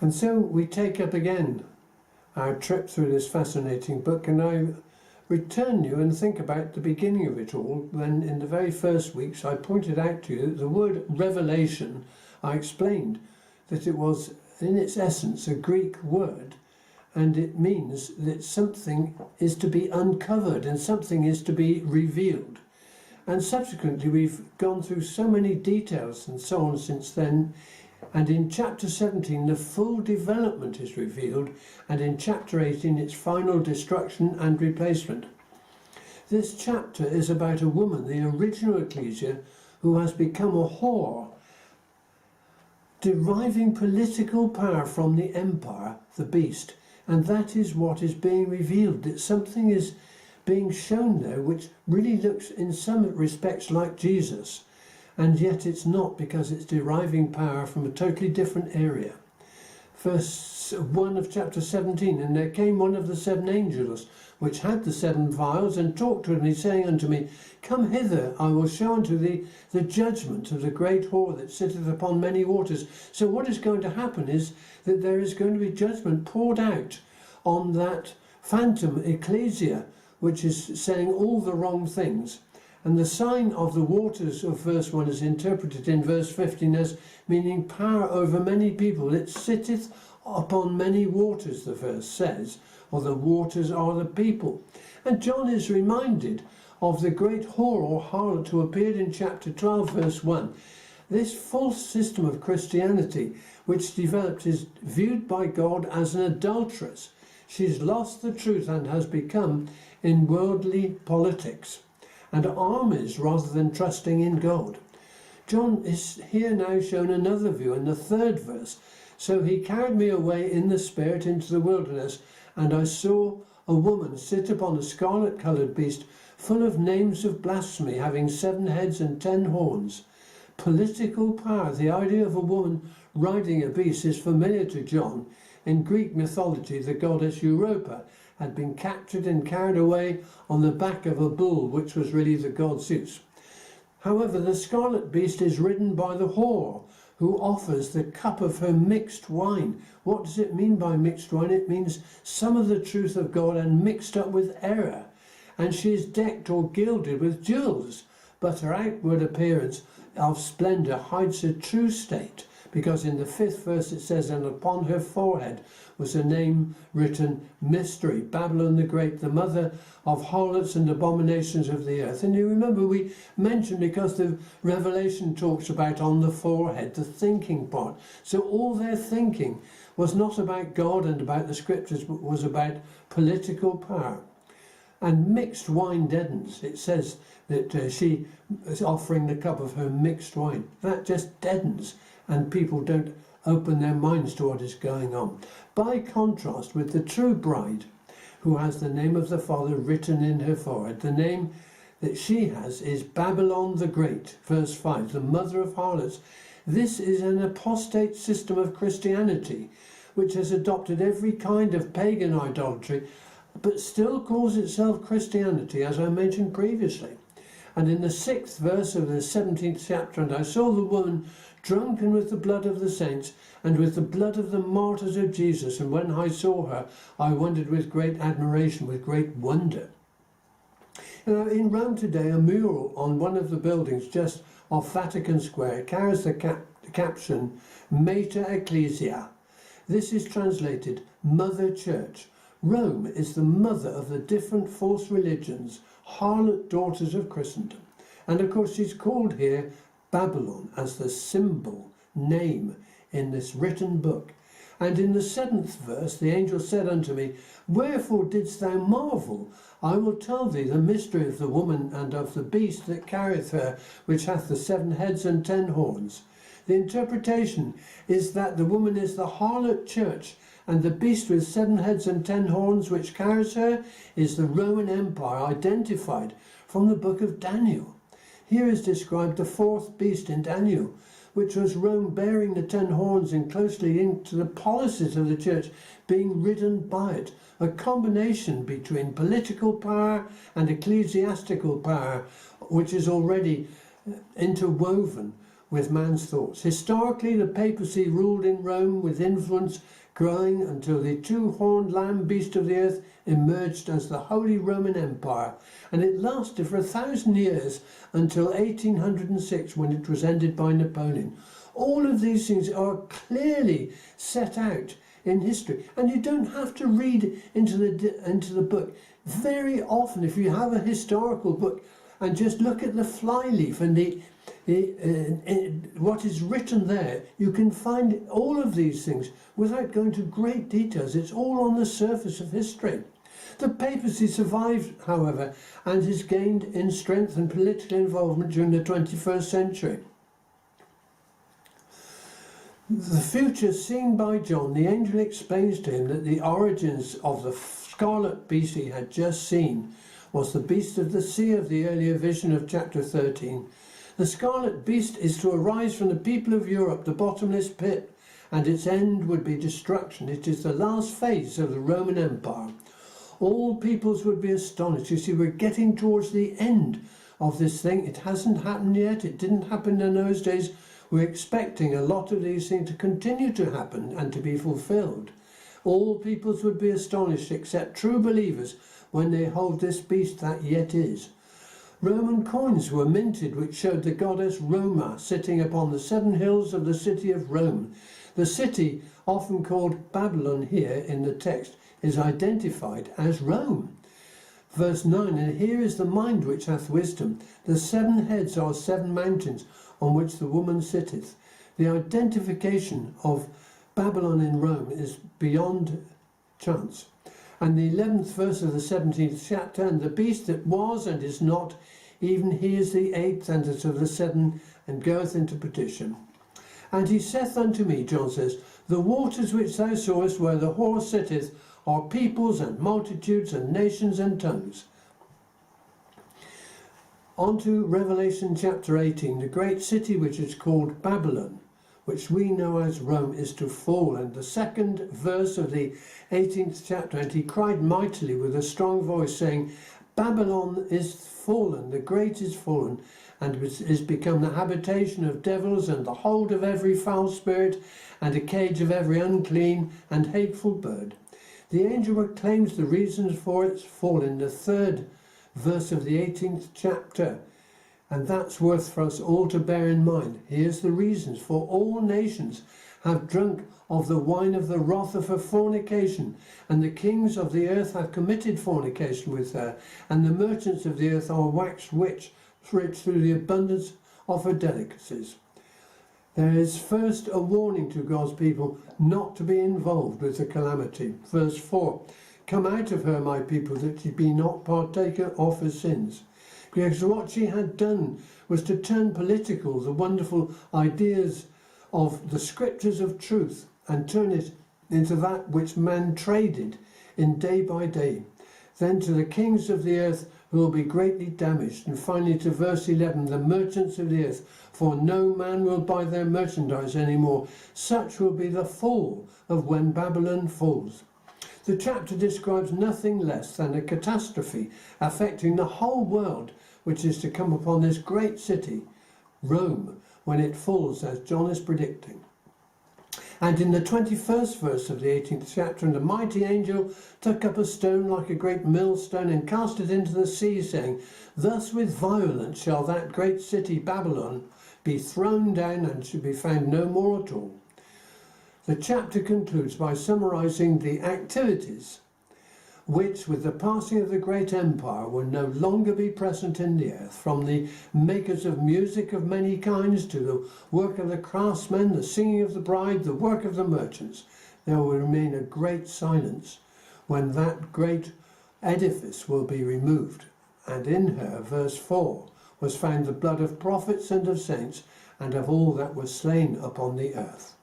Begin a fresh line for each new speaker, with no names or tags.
And so we take up again our trip through this fascinating book, and I return you and think about the beginning of it all, when in the very first weeks I pointed out to you that the word revelation, I explained that it was in its essence a Greek word, and it means that something is to be uncovered and something is to be revealed. And subsequently we've gone through so many details and so on since then, and in chapter 17 the full development is revealed, and in chapter 18 its final destruction and replacement. This chapter is about a woman, the original ecclesia, who has become a whore, deriving political power from the empire, the beast, and that is what is being revealed. That something is being shown there which really looks in some respects like Jesus, and yet it's not, because it's deriving power from a totally different area. Verse 1 of chapter 17, and there came one of the 7 angels which had the 7 vials, and talked with me, saying unto me, Come hither, I will show unto thee the judgment of the great whore that sitteth upon many waters. So what is going to happen is that there is going to be judgment poured out on that phantom ecclesia, which is saying all the wrong things. And the sign of the waters of verse 1 is interpreted in verse 15 as meaning power over many people. It sitteth upon many waters, the verse says, or the waters are the people. And John is reminded of the great whore or harlot who appeared in chapter 12 verse 1. This false system of Christianity which developed is viewed by God as an adulteress. She's lost the truth and has become in worldly politics and armies rather than trusting in God. John is here now shown another view in the 3rd verse. So he carried me away in the spirit into the wilderness, and I saw a woman sit upon a scarlet-coloured beast, full of names of blasphemy, having 7 heads and 10 horns. Political power. The idea of a woman riding a beast is familiar to John. In Greek mythology, the goddess Europa had been captured and carried away on the back of a bull, which was really the god Zeus. However, the scarlet beast is ridden by the whore, who offers the cup of her mixed wine. What does it mean by mixed wine? It means some of the truth of God and mixed up with error. And she is decked or gilded with jewels, but her outward appearance of splendour hides her true state, because in the 5th verse it says, And upon her forehead was a name written, Mystery, Babylon the Great, the mother of harlots and abominations of the earth. And you remember we mentioned, because the Revelation talks about on the forehead, the thinking part. So all their thinking was not about God and about the scriptures, but was about political power. And mixed wine deadens. It says that she is offering the cup of her mixed wine. That just deadens, and people don't open their minds to what is going on. By contrast with the true bride, who has the name of the Father written in her forehead, the name that she has is Babylon the Great, verse 5, the mother of harlots. This is an apostate system of Christianity, which has adopted every kind of pagan idolatry, but still calls itself Christianity, as I mentioned previously. And in the 6th verse of the 17th chapter, And I saw the woman drunken with the blood of the saints, and with the blood of the martyrs of Jesus. And when I saw her, I wondered with great admiration, with great wonder. In Rome today, a mural on one of the buildings just off Vatican Square carries the caption, Mater Ecclesia. This is translated, Mother Church. Rome is the mother of the different false religions, harlot daughters of Christendom. And of course she's called here Babylon as the symbol, name in this written book. And in the 7th verse the angel said unto me, Wherefore didst thou marvel? I will tell thee the mystery of the woman and of the beast that carrieth her, which hath the 7 heads and 10 horns. The interpretation is that the woman is the harlot church, and the beast with 7 heads and 10 horns which carries her is the Roman Empire, identified from the book of Daniel. Here is described the 4th beast in Daniel, which was Rome bearing the 10 horns and closely linked to the policies of the church, being ridden by it. A combination between political power and ecclesiastical power, which is already interwoven with man's thoughts. Historically, the papacy ruled in Rome with influence growing until the two-horned lamb beast of the earth emerged as the Holy Roman Empire, and it lasted for 1,000 years until 1806, when it was ended by Napoleon. All of these things are clearly set out in history, and you don't have to read into the book. Very often, if you have a historical book and just look at the flyleaf and what is written there, you can find all of these things without going to great details. It's all on the surface of history. The papacy survived, however, and has gained in strength and political involvement during the 21st century. The future seen by John, the angel explains to him that the origins of the scarlet beast he had just seen was the beast of the sea of the earlier vision of chapter 13. The scarlet beast is to arise from the people of Europe, the bottomless pit, and its end would be destruction. It is the last phase of the Roman Empire. All peoples would be astonished. You see, we're getting towards the end of this thing. It hasn't happened yet. It didn't happen in those days. We're expecting a lot of these things to continue to happen and to be fulfilled. All peoples would be astonished except true believers when they hold this beast that yet is. Roman coins were minted which showed the goddess Roma sitting upon the 7 hills of the city of Rome. The city, often called Babylon here in the text, is identified as Rome. Verse 9, and here is the mind which hath wisdom. The 7 heads are 7 mountains on which the woman sitteth. The identification of Babylon in Rome is beyond chance. And the 11th verse of the 17th chapter, and the beast that was and is not, even he is the 8th and is of the 7, and goeth into perdition. And he saith unto me, John says, the waters which thou sawest where the horse sitteth are peoples and multitudes and nations and tongues. On to Revelation chapter 18. The great city which is called Babylon, which we know as Rome, is to fall. And the 2nd verse of the 18th chapter, and he cried mightily with a strong voice, saying, Babylon is fallen, the great is fallen, and is become the habitation of devils, and the hold of every foul spirit, and a cage of every unclean and hateful bird. The angel proclaims the reasons for its fall in the 3rd verse of the 18th chapter, and that's worth for us all to bear in mind. Here's the reasons. For all nations have drunk of the wine of the wrath of her fornication, and the kings of the earth have committed fornication with her, and the merchants of the earth are waxed rich through the abundance of her delicacies. There is first a warning to God's people not to be involved with the calamity. Verse 4, come out of her, my people, that ye be not partaker of her sins. Because what she had done was to turn political the wonderful ideas of the scriptures of truth and turn it into that which man traded in day by day. Then to the kings of the earth who will be greatly damaged. And finally to verse 11, the merchants of the earth, for no man will buy their merchandise anymore. Such will be the fall of when Babylon falls. The chapter describes nothing less than a catastrophe affecting the whole world, which is to come upon this great city, Rome, when it falls, as John is predicting. And in the 21st verse of the 18th chapter, and a mighty angel took up a stone like a great millstone and cast it into the sea, saying, thus with violence shall that great city Babylon be thrown down, and shall be found no more at all. The chapter concludes by summarizing the activities which, with the passing of the great empire, will no longer be present in the earth, from the makers of music of many kinds to the work of the craftsmen, the singing of the bride, the work of the merchants. There will remain a great silence when that great edifice will be removed. And in her, verse 4, was found the blood of prophets and of saints, and of all that was slain upon the earth.